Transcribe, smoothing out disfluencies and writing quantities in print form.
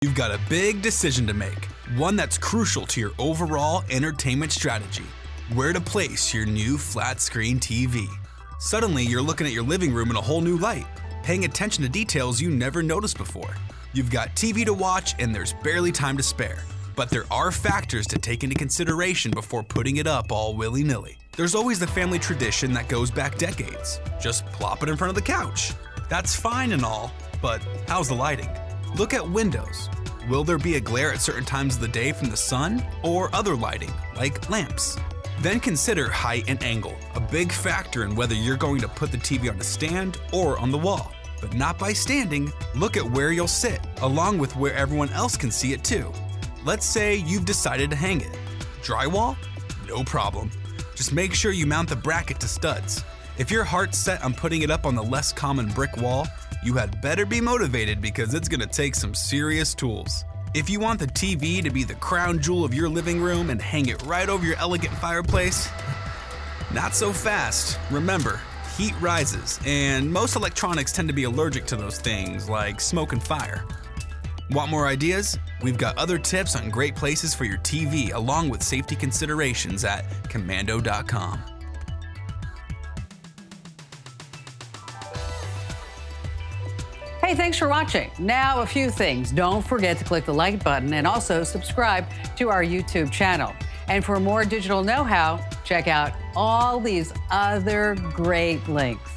You've got a big decision to make, one that's crucial to your overall entertainment strategy. Where to place your new flat-screen TV. Suddenly, you're looking at your living room in a whole new light, paying attention to details you never noticed before. You've got TV to watch and there's barely time to spare. But there are factors to take into consideration before putting it up all willy-nilly. There's always the family tradition that goes back decades. Just plop it in front of the couch. That's fine and all, but how's the lighting? Look at windows. Will there be a glare at certain times of the day from the sun or other lighting, like lamps? Then consider height and angle, a big factor in whether you're going to put the TV on a stand or on the wall. But not by standing, look at where you'll sit, along with where everyone else can see it too. Let's say you've decided to hang it. Drywall? No problem. Just make sure you mount the bracket to studs. If your heart's set on putting it up on the less common brick wall, you had better be motivated because it's gonna take some serious tools. If you want the TV to be the crown jewel of your living room and hang it right over your elegant fireplace, not so fast. Remember, heat rises, and most electronics tend to be allergic to those things like smoke and fire. Want more ideas? We've got other tips on great places for your TV along with safety considerations at Komando.com. Hey, thanks for watching. Now, a few things. Don't forget to click the like button and also subscribe to our YouTube channel. And for more digital know-how, check out all these other great links.